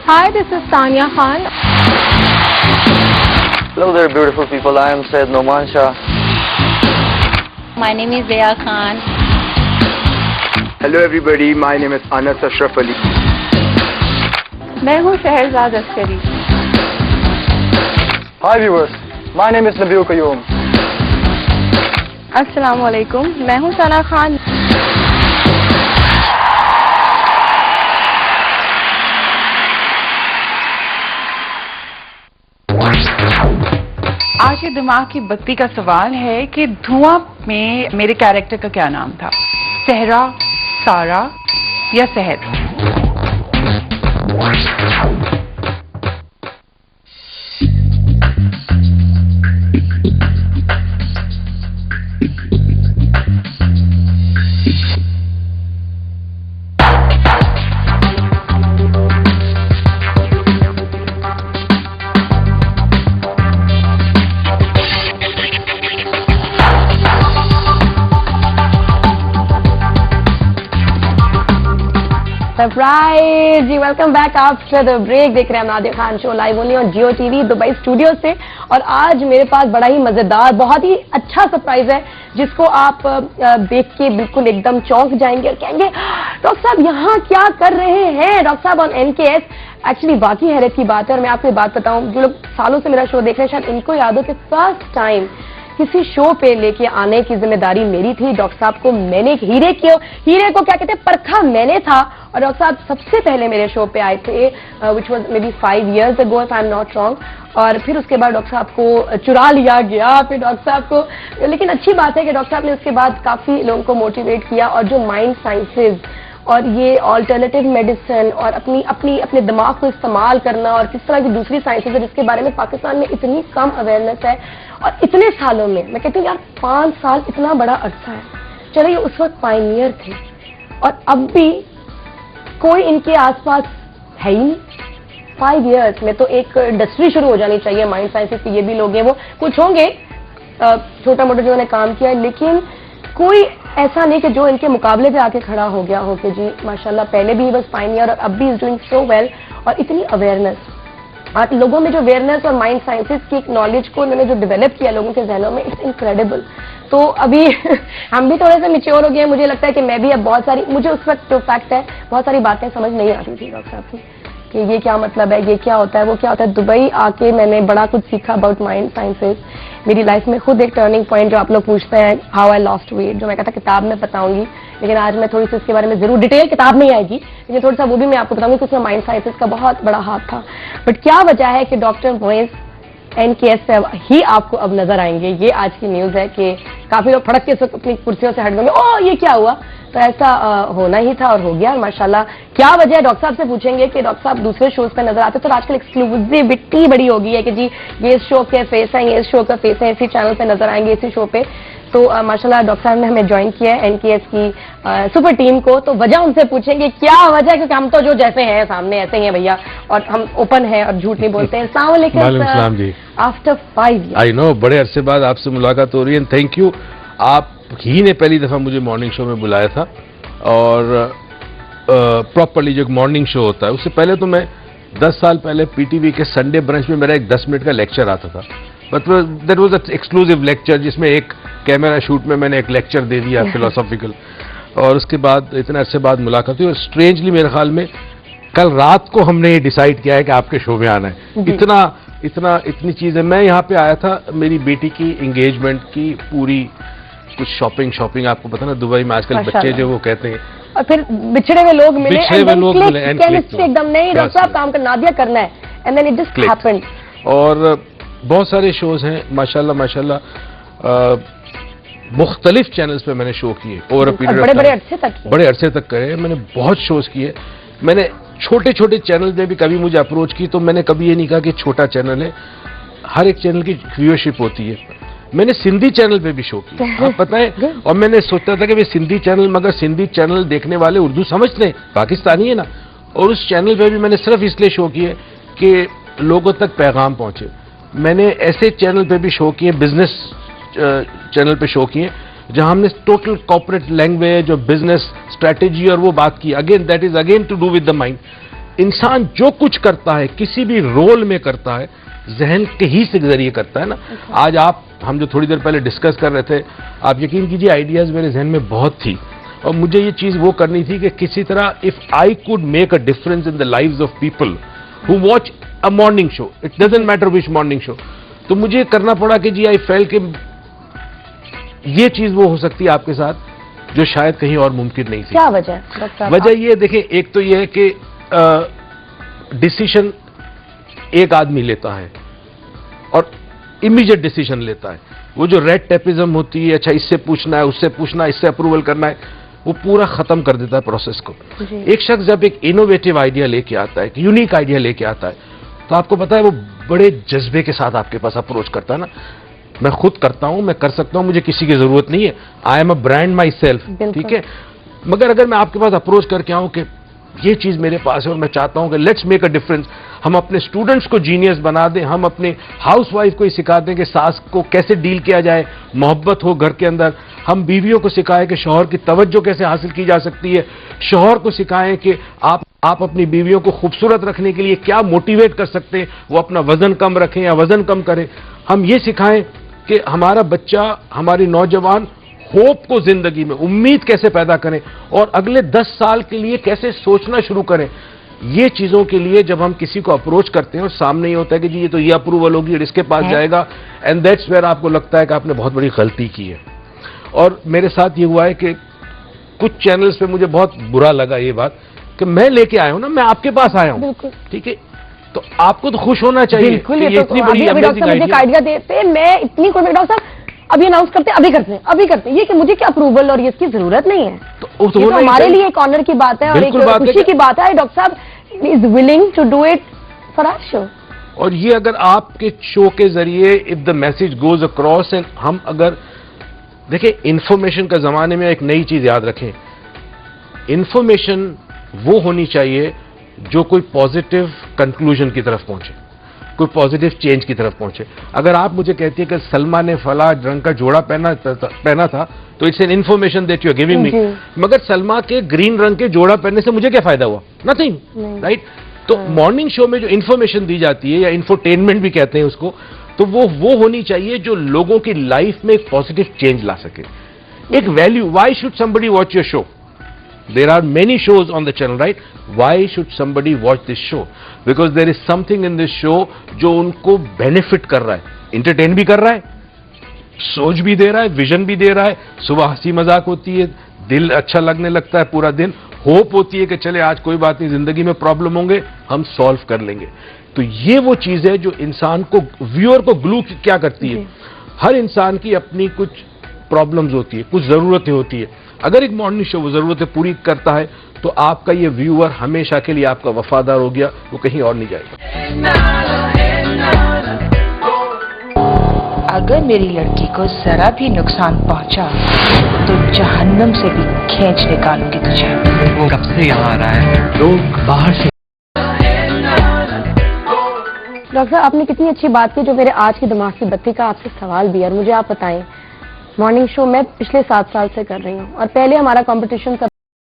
Hi, this is Tanya Khan. Hello there, beautiful people. I am Syed Noman Shah. My name is Zia Khan. Hello everybody, my name is Anas Ashraf Ali. میں ہوں شہرزاد عسکری. Hi viewers, my name is Nabil Qayyum. السلام علیکم, میں ہوں ثنا خان. آج کے دماغ کی بتی کا سوال ہے کہ دھواں میں میرے کیریکٹر کا کیا نام تھا؟ صحرا, سارا یا صحت؟ سرپرائز جی, welcome back after the break. دیکھ رہے ہیں Nadir Khan show live only on Geo TV Dubai studio سے. اور آج میرے پاس بڑا ہی مزیدار, بہت ہی اچھا سرپرائز ہے جس کو آپ دیکھ کے بالکل ایک دم چونک جائیں گے اور کہیں گے ڈاکٹر صاحب یہاں کیا کر رہے ہیں ڈاکٹر صاحب آن NKS. ایکچولی باقی حیرت کی بات ہے, اور میں آپ کو بات بتاؤں, جو لوگ سالوں سے میرا شو دیکھ رہے ہیں شاید ان کو یاد ہو کہ فرسٹ ٹائم کسی شو پہ لے کے آنے کی ذمہ داری میری تھی. ڈاکٹر صاحب کو میں نے ہیرے کو کیا کہتے ہیں پرکھا میں نے تھا, اور ڈاکٹر صاحب سب سے پہلے میرے شو پہ آئے تھے which was maybe 5 years ago if I am not wrong. اور پھر اس کے بعد ڈاکٹر صاحب کو چرا لیا گیا پھر ڈاکٹر صاحب کو. لیکن اچھی بات ہے کہ ڈاکٹر صاحب نے اس کے بعد کافی لوگوں کو موٹیویٹ کیا, اور جو مائنڈ سائنسز اور یہ آلٹرنیٹیو میڈیسن اور اپنے دماغ کو استعمال کرنا اور کس طرح کی دوسری سائنسز ہے جس کے بارے میں پاکستان میں اتنی کم اویئرنیس ہے, اور اتنے سالوں میں میں کہتی ہوں یار 5 سال اتنا بڑا عرصہ ہے. چلو یہ اس وقت پائنیئر تھے, اور اب بھی کوئی ان کے آس پاس ہے ہی نہیں. 5 years میں تو ایک انڈسٹری شروع ہو جانی چاہیے مائنڈ سائنسز کی. یہ بھی لوگ ہیں, وہ کچھ ہوں گے چھوٹا موٹا جو انہوں نے کام کیا, لیکن کوئی ایسا نہیں کہ جو ان کے مقابلے پہ آ کے کھڑا ہو گیا ہو کہ جی ماشاءاللہ پہلے بھی بس پائنیئر اور اب بھی از ڈوئنگ سو ویل. اور اتنی اویئرنیس, اور لوگوں میں جو اویئرنیس اور مائنڈ سائنسز کی ایک نالج کو انہوں نے جو ڈیولپ کیا لوگوں کے ذہنوں میں, اٹس انکریڈیبل. تو ابھی ہم بھی تھوڑے سے میچور ہو گئے ہیں. مجھے لگتا ہے کہ میں بھی اب بہت ساری, مجھے اس وقت جو فیکٹ ہے بہت ساری باتیں سمجھ نہیں آتی تھی ڈاکٹر صاحب کی کہ یہ کیا مطلب ہے, یہ کیا ہوتا ہے, وہ کیا ہوتا ہے. دبئی آ کے میں نے بڑا کچھ سیکھا اباؤٹ مائنڈ سائنسز. میری لائف میں خود ایک ٹرننگ پوائنٹ جو آپ لوگ پوچھتے ہیں ہاؤ آئی لاسٹ ویٹ, جو میں کہتا کتاب میں بتاؤں گی, لیکن آج میں تھوڑی سی اس کے بارے میں ضرور ڈیٹیل کتاب نہیں آئے گی, لیکن تھوڑا سا وہ بھی میں آپ کو بتاؤں گی کہ اس میں مائنڈ سائنسز کا بہت بڑا ہاتھ تھا. بٹ کیا وجہ ہے کہ ڈاکٹر موئز NKS سے ہی آپ کو اب نظر آئیں گے. یہ آج کی نیوز ہے کہ کافی لوگ پھڑک کے اپنی کرسیوں سے ہٹ گئے, او یہ کیا ہوا. تو ایسا ہونا ہی تھا اور ہو گیا ماشاءاللہ. کیا وجہ ہے ڈاکٹر صاحب سے پوچھیں گے کہ ڈاکٹر صاحب دوسرے شوز پہ نظر آتے تو آج کل ایکسکلوزیوٹی بڑی ہوگی ہے کہ جی یہ اس شو کے فیس ہیں, یہ اس شو کا فیس ہے, اسی چینل پہ نظر آئیں گے, اسی شو پہ. تو ماشاءاللہ ڈاکٹر صاحب نے ہمیں جوائن کیا ہے NKS کی سپر ٹیم کو. تو وجہ ان سے پوچھیں گے کیا وجہ ہے, کیونکہ ہم تو جو جیسے ہیں سامنے ایسے ہی ہیں بھیا, اور ہم اوپن ہیں اور جھوٹ نہیں بولتے ہیں. السلام علیکم. وعلیکم السلام جی. آفٹر 5 years آئی نو, بڑے عرصے بعد آپ سے ملاقات ہو رہی ہے. تھینک یو, آپ ہی نے پہلی دفعہ مجھے مارننگ شو میں بلایا تھا, اور پراپرلی جو ایک مارننگ شو ہوتا ہے اس سے پہلے تو میں 10 سال پہلے PTV کے سنڈے برنچ میں میرا ایک 10 منٹ کا لیکچر آتا تھا. But that was a exclusive lecture جس میں ایک کیمرہ شوٹ میں نے ایک لیکچر دے دیا فلاسافیکل, اور اس کے بعد اتنے عرصے بعد ملاقات ہوئی. اور اسٹرینجلی میرے خیال میں کل رات کو ہم نے یہ ڈیسائیڈ کیا ہے کہ آپ کے شو میں آنا ہے. اتنی چیزیں. میں یہاں پہ آیا تھا میری بیٹی کی انگیجمنٹ کی پوری کچھ شاپنگ آپ کو پتا نا دبئی میں آج کل بچے جو وہ کہتے ہیں, اور پھر بچھڑے ہوئے لوگ ملے, ایک دم نہیں ڈاکٹر صاحب کام کرنا دیا کرنا ہے, and then it just happened. اور بہت سارے شوز ہیں ماشاءاللہ مختلف چینلز پہ میں نے شو کیے over a period of time, بڑے عرصے تک کرے. میں نے بہت شوز کیے. میں نے چھوٹے چینل میں بھی کبھی مجھے اپروچ کی تو میں نے کبھی یہ نہیں کہا کہ چھوٹا چینل ہے, ہر ایک چینل کی ویورشپ ہوتی ہے. میں نے سندھی چینل پہ بھی شو کیا, آپ بتائیں. اور میں نے سوچتا تھا کہ سندھی چینل, مگر سندھی چینل دیکھنے والے اردو سمجھتے ہیں, پاکستانی ہے نا. اور اس چینل پہ بھی میں نے صرف اس لیے شو کیے کہ لوگوں تک پیغام پہنچے. میں نے ایسے چینل پہ بھی شو کیے, بزنس چینل پہ شو کیے جہاں ہم نے ٹوٹل کارپوریٹ لینگویج اور بزنس اسٹریٹجی اور وہ بات کی. Again that is again to do with the mind. انسان جو کچھ کرتا ہے کسی بھی رول میں کرتا ہے ذہن کے ہی سے ذریعے کرتا ہے نا. آج ہم جو تھوڑی دیر پہلے ڈسکس کر رہے تھے, آپ یقین کیجیے آئیڈیاز میرے ذہن میں بہت تھی, اور مجھے یہ چیز وہ کرنی تھی کہ کسی طرح if I could make a difference in the lives of people who watch a morning show, it doesn't matter which morning show, تو مجھے کرنا پڑا کہ جی آئی فیل کہ یہ چیز وہ ہو سکتی ہے آپ کے ساتھ جو شاید کہیں اور ممکن نہیں تھی. کیا وجہ ہے ڈاکٹر صاحب؟ وجہ یہ دیکھیں, ایک تو یہ ہے کہ ڈسیشن ایک آدمی لیتا ہے اور امیڈیٹ ڈسیشن لیتا ہے. وہ جو ریڈ ٹیپزم ہوتی ہے, اچھا اس سے پوچھنا ہے, اس سے پوچھنا ہے, اس سے اپروول کرنا ہے, وہ پورا ختم کر دیتا ہے پروسیس کو. ایک شخص جب ایک انوویٹو آئیڈیا لے کے آتا ہے, ایک یونیک آئیڈیا لے کے آتا ہے, تو آپ کو پتا ہے وہ بڑے جذبے کے ساتھ آپ کے پاس اپروچ کرتا ہے نا. میں خود کرتا ہوں, میں کر سکتا ہوں, مجھے کسی کی ضرورت نہیں ہے, I am a brand my self, ٹھیک ہے. مگر اگر میں آپ کے پاس اپروچ کر کے آؤں کہ یہ چیز میرے پاس ہے اور میں چاہتا ہوں کہ لیٹس میک اے ڈفرنس, ہم اپنے اسٹوڈنٹس کو جینیس بنا دیں, ہم اپنے ہاؤس وائف کو یہ سکھا دیں کہ ساس کو کیسے ڈیل کیا جائے, محبت ہو گھر کے اندر, ہم بیویوں کو سکھائیں کہ شوہر کی توجہ کیسے حاصل کی جا سکتی ہے, شوہر کو سکھائیں کہ آپ اپنی بیویوں کو خوبصورت رکھنے کے لیے کیا موٹیویٹ کر سکتے ہیں, وہ اپنا وزن کم رکھیں یا وزن کم کریں. ہم یہ سکھائیں کہ ہمارا بچہ, ہماری نوجوان ہوپ کو زندگی میں امید کیسے پیدا کریں اور اگلے 10 سال کے لیے کیسے سوچنا شروع کریں. یہ چیزوں کے لیے جب ہم کسی کو اپروچ کرتے ہیں اور سامنے یہ ہوتا ہے کہ جی یہ تو یہ اپروول ہوگی اور اس کے پاس جائے گا, اینڈ دیٹس ویئر آپ کو لگتا ہے کہ آپ نے بہت بڑی غلطی کی ہے. اور میرے ساتھ یہ ہوا ہے کہ کچھ چینلز پہ مجھے بہت برا لگا یہ بات کہ میں لے کے آیا ہوں نا, میں آپ کے پاس آیا ہوں, ٹھیک ہے, تو آپ کو تو خوش ہونا چاہیے. بالکل, یہ اتنی بڑی آئیڈیا دیتے, میں اتنی کوئی ڈاکٹر صاحب ابھی اناؤنس کرتے ابھی کرتے یہ کہ مجھے کیا اپروول اور اس کی ضرورت نہیں ہے. تو ہمارے لیے ایک آنر کی بات ہے اور ایک خوشی کی بات ہے ڈاکٹر صاحب is willing to do it for our show. اور یہ اگر آپ کے شو کے ذریعے if the message goes across, and ہم اگر دیکھیں انفارمیشن کا زمانے میں ایک نئی چیز یاد رکھیں, انفارمیشن وہ ہونی چاہیے جو کوئی پازیٹیو کنکلوژن کی طرف پہنچے, کوئی پازیٹیو چینج کی طرف پہنچے. اگر آپ مجھے کہتی ہیں کہ سلما نے فلاں رنگ کا جوڑا پہنا تھا تو it's an information that you are giving me, مگر سلما کے گرین رنگ کے جوڑا پہننے سے مجھے کیا فائدہ ہوا؟ Nothing, right. تو مارننگ شو میں جو انفارمیشن دی جاتی ہے یا انفوٹینمنٹ بھی کہتے ہیں اس کو, تو وہ ہونی چاہیے جو لوگوں کی لائف میں ایک پازیٹیو چینج لا سکے, ایک value. Why should somebody watch your show? There are many shows on the channel, right? Why should somebody watch this show? Because there is something in this show جو ان کو benefit کر رہا ہے, entertain بھی کر رہا ہے, سوچ بھی دے رہا ہے, vision بھی دے رہا ہے. صبح ہنسی مذاق ہوتی ہے, دل اچھا لگنے لگتا ہے پورا دن, ہوپ ہوتی ہے کہ چلے آج کوئی بات نہیں, زندگی میں پرابلم ہوں گے ہم سالو کر لیں گے. تو یہ وہ چیز ہے جو انسان کو, ویور کو گلو کیا کرتی ہے. ہر انسان کی اپنی کچھ پرابلمز ہوتی ہے, کچھ ضرورتیں ہوتی ہے. اگر ایک مارننگ شو وہ ضرورتیں پوری کرتا ہے تو آپ کا یہ ویور ہمیشہ کے لیے آپ کا وفادار ہو گیا, وہ کہیں اور نہیں جائے گا. اگر میری لڑکی کو ذرا بھی نقصان پہنچا تو جہنم سے بھی کھینچ نکالوں گی تجھے. وہ کب سے یہاں آ رہا ہے, لوگ باہر سے. ڈاکٹر صاحب آپ نے کتنی اچھی بات کی جو میرے آج کی دماغ کی بتی کا آپ سے سوال بھی ہے. اور مجھے آپ بتائیں, مارننگ شو میں پچھلے 7 سال سے کر رہی ہوں اور پہلے ہمارا کمپٹیشن تھا